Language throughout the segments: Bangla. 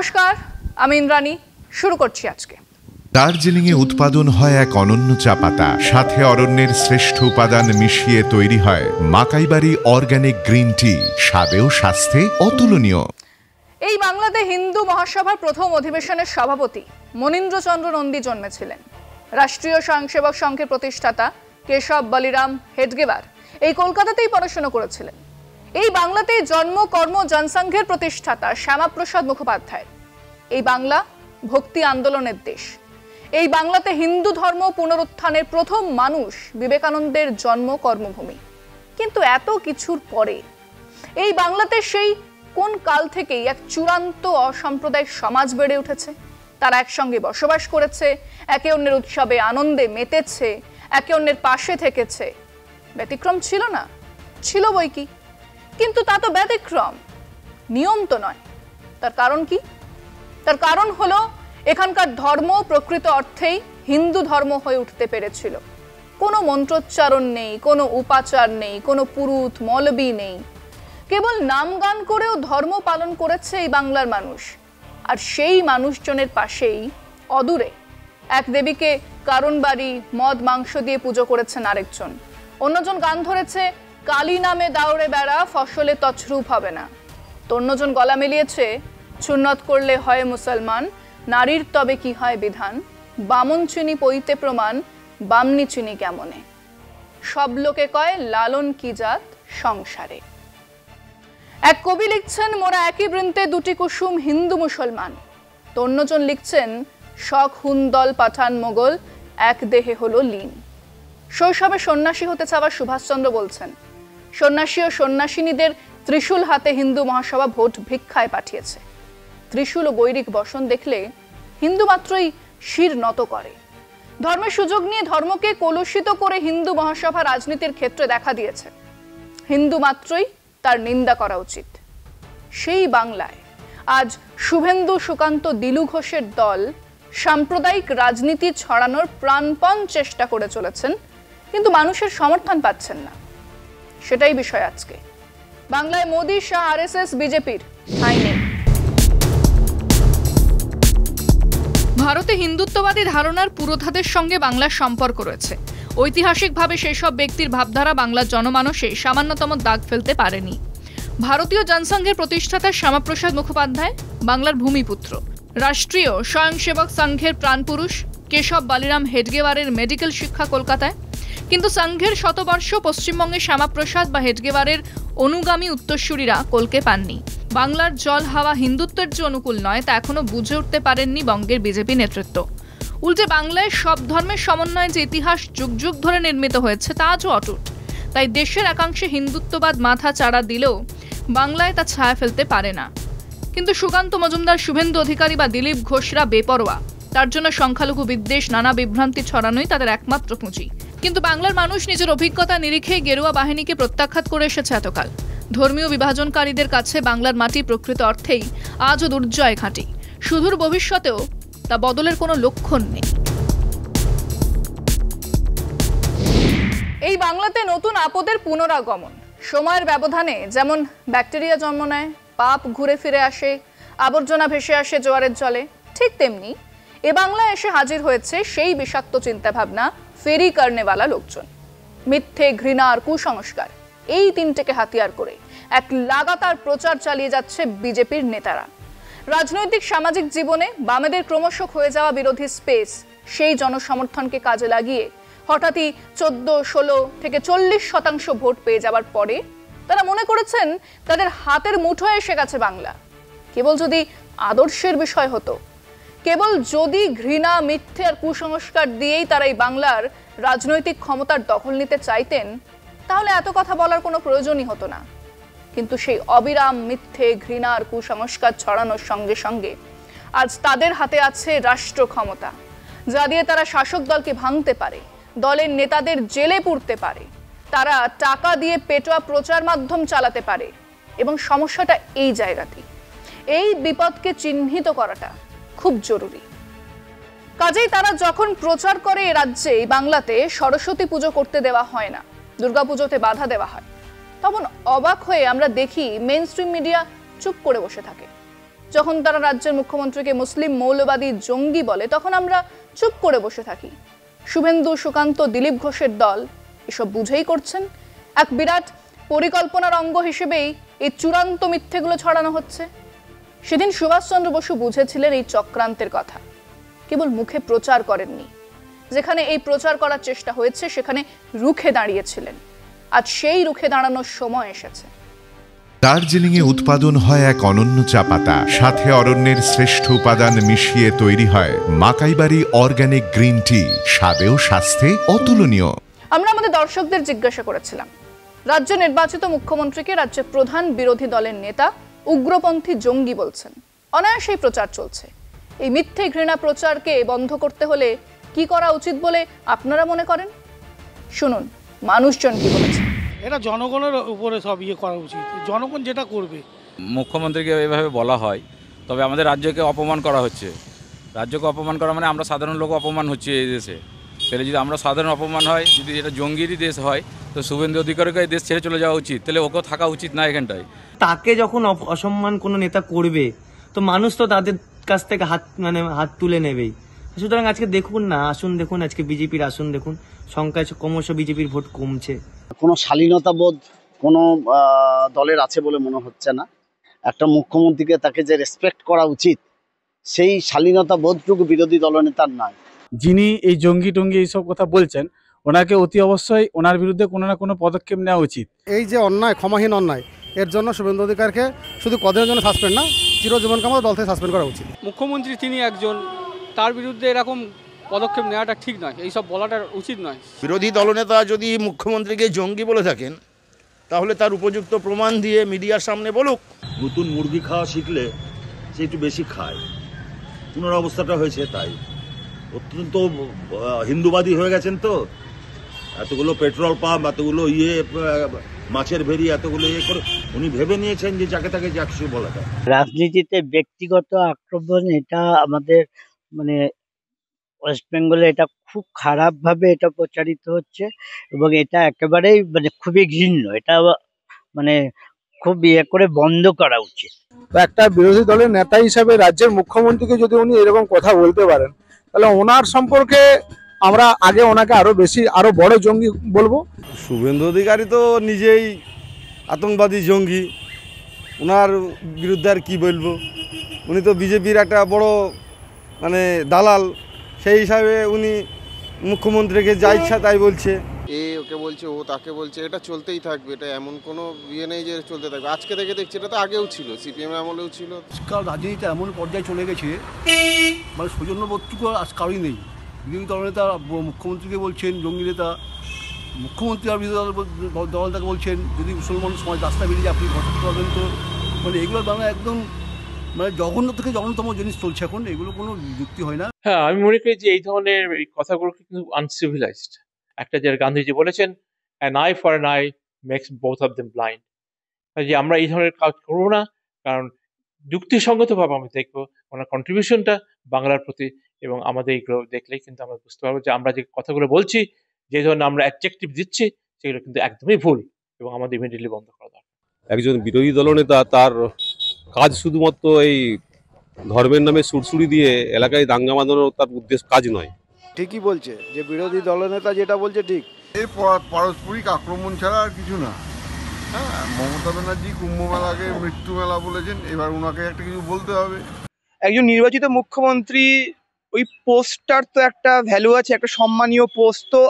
নমস্কার, আমি ইন্দ্রাণী। শুরু করছি আজকে। দার্জিলিংয়ে উৎপাদন হয় এক অনন্য চা পাতা, সাথে অরণ্যের শ্রেষ্ঠ উপাদান মিশিয়ে তৈরি হয় মাকাইবাড়ি অর্গানিক গ্রিন টি, স্বাদেও স্বাস্থ্যে অতুলনীয়। এই বাংলাতে হিন্দু মহাসভার প্রথম অধিবেশনের সভাপতি মনীন্দ্রচন্দ্র নন্দী জন্মেছিলেন। রাষ্ট্রীয় স্বয়ংসেবক সংঘের প্রতিষ্ঠাতা কেশব বলিরাম হেডগেবার এই কলকাতাতেই পড়াশোনা করেছিলেন। এই বাংলাতেই জন্ম কর্ম জনসংঘের প্রতিষ্ঠাতা শ্যামাপ্রসাদ মুখোপাধ্যায়। এই বাংলা ভক্তি আন্দোলনের দেশ। এই বাংলাতে হিন্দু ধর্ম পুনরুত্থানের প্রথম মানুষ বিবেকানন্দের জন্ম কর্মভূমি। কিন্তু এত কিছুর পরে এই বাংলাতে সেই কোন কাল থেকেই এক চূড়ান্ত অসাম্প্রদায়িক সমাজ বেড়ে উঠেছে। তারা একসঙ্গে বসবাস করেছে, একে অন্যের উৎসবে আনন্দে মেতেছে, একে অন্যের পাশে থেকেছে। ব্যতিক্রম ছিল না? ছিল বই কি, কিন্তু তা তো ব্যতিক্রম, নিয়ম তো নয়। তার কারণ কি? তার কারণ হলো এখানকার ধর্ম প্রকৃত অর্থেই হিন্দু ধর্ম হয়ে উঠতে পেরেছিল। কোনো মন্ত্রোচ্চারণ নেই, কোনো উপাচার নেই, কোনো পুরুত মৌলবি নেই। কেবল নাম গান করেও ধর্ম পালন করেছে এই বাংলার মানুষ। আর সেই মানুষজনের পাশেই অদূরে এক দেবীকে কারণ বাড়ি মদ মাংস দিয়ে পুজো করেছেন আরেকজন। অন্যজন গান ধরেছে কালী নামে দাউড়ে বেড়া, ফসলে তছরূপ হবে না। অন্যজন গলা মিলিয়েছে সুন্নত করলে হয় মুসলমান, নারীর তবে কি হয় বিধান, বামন চিনি পইতে প্রমাণ, বামনি চিনি কেমনে, সব লোকে কয় লালন কি জাত সংসারে। এক কবি লিখছেন মোরা একই বৃন্তে দুটি কুসুম হিন্দু মুসলমান। তো অন্যজন লিখছেন শখ হুন্দল পাঠান মোগল, এক দেহে হলো লীন। শৈশবে সন্ন্যাসী হতে চাওয়া সুভাষচন্দ্র বলছেন সন্ন্যাসী ও সন্ন্যাসিনীদের ত্রিশূল হাতে হিন্দু মহাসভা ভোট ভিক্ষায় পাঠিয়েছে। ত্রিশূল ও বৈরিক বসন দেখলে হিন্দু মাত্রই শির নত করে। ধর্মের সুযোগ নিয়ে ধর্মকে কলুষিত করে হিন্দু মহাসভা রাজনীতির ক্ষেত্রে দেখা দিয়েছে। হিন্দু মাত্রই তার নিন্দা করা উচিত। সেই বাংলায় আজ শুভেন্দু সুকান্ত দিলু ঘোষের দল সাম্প্রদায়িক রাজনীতি ছড়ানোর প্রাণপণ চেষ্টা করে চলেছেন, কিন্তু মানুষের সমর্থন পাচ্ছেন না। সেটাই বিষয় আজকে। বাংলায় মোদী, শাহ, আরএসএস, বিজেপির ঠাঁই নেই। ভারতে হিন্দুত্ববাদী ধারণার পুরোধাদের সঙ্গে বাংলার সম্পর্ক রয়েছে। ঐতিহাসিকভাবে সেসব ব্যক্তির ভাবধারা বাংলার জনমানসে সামান্যতম দাগ ফেলতে পারেনি। ভারতীয় জনসংঘের প্রতিষ্ঠাতা শ্যামাপ্রসাদ মুখোপাধ্যায় বাংলার ভূমিপুত্র। রাষ্ট্রীয় স্বয়ংসেবক সংঘের প্রাণপুরুষ কেশব বলিরাম হেডগেবারের মেডিকেল শিক্ষা কলকাতায়। কিন্তু সংঘের শতবর্ষ পশ্চিমবঙ্গে শ্যামাপ্রসাদ বা হেডগেবারের অনুগামী উত্তরসূরিরা কলকে পাননি। বাংলার জল হাওয়া হিন্দুত্বের যে অনুকূল নয় তা এখনো বুঝে উঠতে পারেননি বঙ্গের বিজেপি নেতৃত্ব। উল্টে বাংলায় সব ধর্মের সমন্বয়ে যে ইতিহাস যুগ যুগ ধরে নির্মিত হয়েছে তা আজও অটুট। তাই দেশের একাংশে হিন্দুত্ববাদ মাথা চাড়া দিলেও বাংলায় তা ছায়া ফেলতে পারে না। কিন্তু সুকান্ত মজুমদার, শুভেন্দু অধিকারী বা দিলীপ ঘোষরা বেপরোয়া। তার জন্য সংখ্যালঘু বিদ্বেষ, নানা বিভ্রান্তি ছড়ানোই তাদের একমাত্র পুঁজি। কিন্তু বাংলার মানুষ নিজের অভিজ্ঞতা নিরিখে গেরুয়া বাহিনীকে প্রত্যাখ্যাত করে এসেছে এতকাল। ধর্মীয় বিভাজনকারীদের কাছে বাংলার মাটি প্রকৃত অর্থেই আজও দুর্জয় ঘাঁটি। সুদূর ভবিষ্যতেও তা বদলের কোনো লক্ষণ নেই। এই বাংলাতে নতুন আপদের পুনরাগমন। সময়ের ব্যবধানে যেমন ব্যাকটেরিয়া জন্ম নেয়, পাপ ঘুরে ফিরে আসে, আবর্জনা ভেসে আসে জোয়ারের জলে, ঠিক তেমনি এ বাংলায় এসে হাজির হয়েছে সেই বিষাক্ত চিন্তাভাবনা, ফেরি কারণেওয়ালা লোকজন। মিথ্যে, ঘৃণা আর কুসংস্কার, এই তিনটেকে হাতিয়ার করে এক লাগাতার প্রচার চালিয়ে যাচ্ছে বিজেপির নেতারা। রাজনৈতিক সামাজিক জীবনে বামেদের ক্রমশ হয়ে যাওয়া বিরোধী স্পেস, সেই জনসমর্থনকে কাজে লাগিয়ে হঠাৎই 14-16 থেকে 40% ভোট পেয়ে যাওয়ার পরে তারা মনে করেছেন তাদের হাতের মুঠোয় এসে গেছে বাংলা। কেবল যদি আদর্শের বিষয় হতো, কেবল যদি ঘৃণা, মিথ্যে আর কুসংস্কার দিয়েই তারা এই বাংলার রাজনৈতিক ক্ষমতার দখল নিতে চাইতেন, তাহলে এত কথা বলার কোনো প্রয়োজনই হতো না। কিন্তু সেই অবিরাম মিথ্যে, ঘৃণা আর কুসংস্কার ছড়ানোর সঙ্গে সঙ্গে আজ তাদের হাতে আছে রাষ্ট্র ক্ষমতা, যা দিয়ে তারা শাসক দলকে ভাঙতে পারে, দলের নেতাদের জেলে পুরতে পারে, তারা টাকা দিয়ে পেটোয়া প্রচার মাধ্যম চালাতে পারে। এবং সমস্যাটা এই জায়গাতেই। এই বিপদকে চিহ্নিত করাটা খুব জরুরি। কাজেই তারা যখন প্রচার করে এ রাজ্যে, বাংলাতে সরস্বতী পুজো করতে দেওয়া হয় না, দুর্গাপুজোতে বাধা দেওয়া হয়, তখন অবাক হয়ে আমরা দেখি মেইনস্ট্রিম মিডিয়া চুপ করে বসে থাকে। যখন তারা রাজ্যের মুখ্যমন্ত্রীকে মুসলিম মৌলবাদী জঙ্গি বলে তখন আমরা চুপ করে বসে থাকি। শুভেন্দু, সুকান্ত, দিলীপ ঘোষের দল এসব বুঝেই করছেন। এক বিরাট পরিকল্পনার অঙ্গ হিসেবেই এই চূড়ান্ত মিথ্যেগুলো ছড়ানো হচ্ছে। সেদিন সুভাষচন্দ্র বসু বুঝেছিলেন এই চক্রান্তের কথা, কেবল মুখে প্রচার করেননি। যেখানে এই প্রচার করার চেষ্টা হয়েছে সেখানে রুখে দাঁড়িয়েছিলেন। আজ সেই রুখে দাঁড়ানোর সময় এসেছে। দার্জিলিংয়ে উৎপাদন হয় এক অনন্য চা পাতা, সাথে অরণ্যের শ্রেষ্ঠ উপাদান মিশিয়ে তৈরি হয় মাকাইবাড়ি অর্গানিক গ্রিন টি, স্বাদেও স্বাস্থ্যে অতুলনীয়। আমরা আমাদের দর্শকদের জিজ্ঞাসা করেছিলাম, রাজ্য নির্বাচিত মুখ্যমন্ত্রীকে রাজ্যের প্রধান বিরোধী দলের নেতা উগ্রপন্থী জঙ্গি বলছেন। অনায়াসেই প্রচার চলছে। এই মিথ্যে ঘৃণা প্রচারকে বন্ধ করতে হলে কি করা উচিত বলে আপনারা মনে করেন? শুনুন মানুষজন কি বলেছে। এটা জনগণের উপরে সব করা উচিত, জনগণ যেটা করবে। মুখ্যমন্ত্রীকে এভাবে বলা হয়, তবে আমাদের রাজ্যকে অপমান করা হচ্ছে। রাজ্যকে অপমান করা মানে আমরা সাধারণ লোক অপমান হচ্ছে এই দেশে। তাহলে যদি আমরা সাধারণ অপমান হয়, যদি এটা জঙ্গিরই দেশ হয়, তো শুভেন্দু অধিকারীকে এই দেশ ছেড়ে চলে যাওয়া উচিত। তাহলে ওকেও থাকা উচিত না এখানটায়। তাকে যখন অসম্মান কোনো নেতা করবে তো মানুষ তো তাদের কাছ থেকে হাত তুলে নেবেই। সুতরাং আজকে দেখুন না, আসুন দেখুন, আজকে বিজেপির আসুন দেখুন, সংখ্যায় ক্রমশ বিজেপির ভোট কমছে। কোনো শালীনতাবোধ কোনো দলের আছে বলে মনে হচ্ছে না। একটা মুখ্যমন্ত্রীকে তাকে যে রেসপেক্ট করা উচিত, সেই শালীনতাবোধটুকু বিরোধী দলনেতার নয়। যিনি এই জঙ্গি টঙ্গি এইসব কথা বলছেন, ওনাকে অতি অবশ্যই ওনার বিরুদ্ধে কোনো না কোনো পদক্ষেপ নেওয়া উচিত। এই যে অন্যায়, ক্ষমাহীন অন্যায়, এর জন্য শুভেন্দু অধিকারকে শুধু কদিনের জন্য সাসপেন্ড না, চিরজীবনকে আমাদের দল থেকে সাসপেন্ড করা উচিত। মুখ্যমন্ত্রী তিনি একজন, তার বিরুদ্ধে এরকম পদক্ষেপ নেওয়াটা ঠিক নয়, এইসব বলাটা উচিত নয়। বিরোধী দলনেতা যদি মুখ্যমন্ত্রীকে জঙ্গি বলে থাকেন, তাহলে তার উপযুক্ত প্রমাণ দিয়ে মিডিয়ার সামনে বলুক। নতুন মুরগি খাওয়া শিখলে সে একটু বেশি খায়, পুনর অবস্থাটা হয়েছে তাই। অত্যন্ত হিন্দুবাদী হয়ে গেছেন তো, এতগুলো পেট্রোল পাম্প, এতগুলো মাছের ভেরি, এতগুলো করে উনি ভেবে নিয়েছেন যে যাকে তাকে যা কিছু বলা যায়। রাজনীতিতে ব্যক্তিগত আক্রমণ এটা আমাদের ওয়েস্ট বেঙ্গলে এটা খুব খারাপভাবে এটা প্রচারিত হচ্ছে এবং এটা একেবারেই খুবই ঘৃণ্য। এটা খুব করে বন্ধ করা উচিত। একটা বিরোধী দলের নেতা হিসাবে রাজ্যের মুখ্যমন্ত্রীকে যদি উনি এরকম কথা বলতে পারেন, তাহলে ওনার সম্পর্কে আমরা আগে ওনাকে আরো বড় জঙ্গি বলবো। শুভেন্দু অধিকারী তো নিজেই আতঙ্কবাদী জঙ্গি, ওনার বিরুদ্ধে আর কি বলবো। উনি তো বিজেপির একটা বড় দালাল, সেই হিসাবে উনি মুখ্যমন্ত্রীকে যা ইচ্ছা তাই বলছে। ওকে বলছে, ও তাকে বলছে, এটা চলতেই থাকবে। এটা এমন কোনো নেই যে চলতে থাকবে। আজকে থেকে দেখছি, এটা তো আগেও ছিল, সিপিএম আমলেও ছিল। রাজনীতিটা এমন পর্যায়ে চলে গেছে, সৌজন্যবোধটুকু আজ কারোই নেই। বিরোধী দলনেতা মুখ্যমন্ত্রীকে বলছেন জঙ্গি নেতা, মুখ্যমন্ত্রী আর বিরোধী দলনেতাকে বলছেন যদি মুসলমান সমাজ রাস্তা বেরিয়ে আপনি ঘটাতে পারবেন। তো এগুলো একদম জঘন্য থেকে জঘন্যতম জিনিস চলছে এখন, এগুলো কোনো যুক্তি হয় না। হ্যাঁ, আমি মনে করি যে এই ধরনের কথাগুলো কিন্তু আনসিভিলাইজড। একটা যে গান্ধীজি বলেছেন, an eye for an eye makes both of them blind। যে আমরা এই ধরনের কাজ করবো না, কারণ যুক্তিসঙ্গতভাবে আমি দেখবো ওনার কন্ট্রিবিউশনটা বাংলার প্রতি, এবং আমাদের এইগুলো দেখলেই কিন্তু আমরা বুঝতে পারবো যে আমরা যে কথাগুলো বলছি, যে ধরনের আমরা অ্যাডজেক্টিভ দিচ্ছি, সেগুলো কিন্তু একদমই ভুল এবং আমাদের ইমিডিয়েটলি বন্ধ করা দরকার। একজন বিরোধী দলনেতা তার কাজ শুধুমাত্র এই ধর্মের নামে সুরসুরি দিয়ে এলাকায় দাঙ্গা বাঁধানো তার উদ্দেশ্য কাজ নয়। ঠিকই বলছে যে বিরোধী দলনেতা যেটা বলছে ঠিক। এই পারস্পরিক আক্রমণ ছাড়া আর কিছু না। হ্যাঁ, মমতা ব্যানার্জি কুম্ভ মেলাকে মৃত্যু মেলা বলেছেন, এবার ওনাকে একটা কিছু বলতে হবে। একজন নির্বাচিত মুখ্যমন্ত্রী, ওই পোস্টটার তো একটা ভ্যালু আছে, একটা সম্মানীয় পোস্ট। তো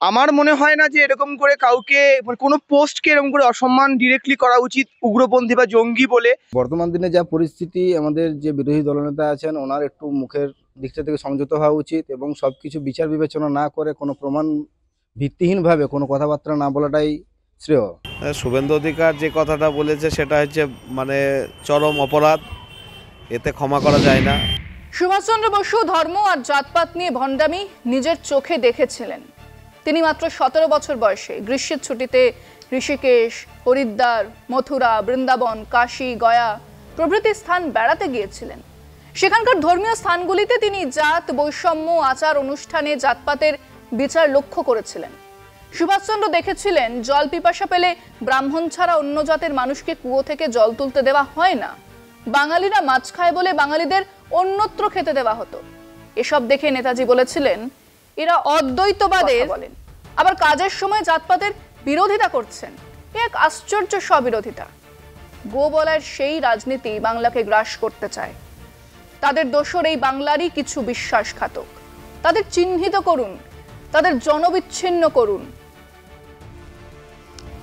আমার মনে হয় না যে এরকম করে কাউকে কোনো পোস্টকে এরকম করে অসম্মান ডিরেক্টলি করা উচিত উগ্রপন্থী বা জঙ্গি বলে। বর্তমান দিনে যা পরিস্থিতি, আমাদের যে বিরোধী দলনেতা আছেন ওনার একটু মুখের দিকটা থেকে সংযত হওয়া উচিত এবং সবকিছু বিচার বিবেচনা না করে কোনো প্রমাণ ভিত্তিহীনভাবে কোনো কথাবার্তা না বলাটাই শ্রেয়। শুভেন্দু অধিকার যে কথাটা বলেছে সেটা হচ্ছে চরম অপরাধ, এতে ক্ষমা করা যায় না। সুভাষচন্দ্র বসু ধর্ম আর জাতপাত নিয়ে ভণ্ডামি নিজের চোখে দেখেছিলেন। তিনি মাত্র 17 বছর বয়সে গ্রীষ্মের ছুটিতে ঋষিকেশ, হরিদ্বার, মথুরা, বৃন্দাবন, কাশী, গয়া প্রভৃতি স্থান বেড়াতে গিয়েছিলেন। সেখানকার ধর্মীয় স্থানগুলিতে তিনি জাত বৈষম্য, আচার অনুষ্ঠানে জাতপাতের বিচার লক্ষ্য করেছিলেন। সুভাষচন্দ্র দেখেছিলেন জল পিপাসা পেলে ব্রাহ্মণ ছাড়া অন্য জাতের মানুষকে কুয়ো থেকে জল তুলতে দেওয়া হয় না। বাঙালিরা মাছ খায় বলে বাঙালিদের অন্যত্র খেতে দেওয়া হতো। এসব দেখে নেতাজি বলেছিলেন এরা অদ্বৈতবাদের বলেন, আবার কাজের সময় জাতপাতের বিরোধিতা করছেন। এক আশ্চর্য স্ববিরোধিতা। গোবলার সেই রাজনীতি বাংলাকে গ্রাস করতে চায়। তাদের দোসর এই বাংলারই কিছু বিশ্বাসঘাতক। তাদের চিহ্নিত করুন, তাদের জনবিচ্ছিন্ন করুন।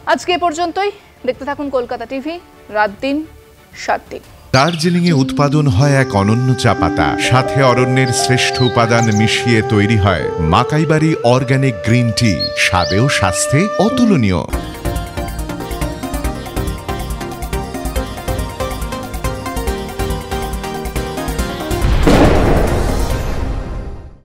আজকে এ পর্যন্তই। দেখতে থাকুন কলকাতা টিভি, রাত দিন 7 দিন। দার্জিলিং এ উৎপাদন হয় এক অনন্য চা পাতা, সাথে অরণ্যের শ্রেষ্ঠ উপাদান মিশিয়ে তৈরি হয় মাকাইবাড়ি অর্গানিক গ্রিন টি, স্বাদে ও স্বাস্থ্যে অতুলনীয়।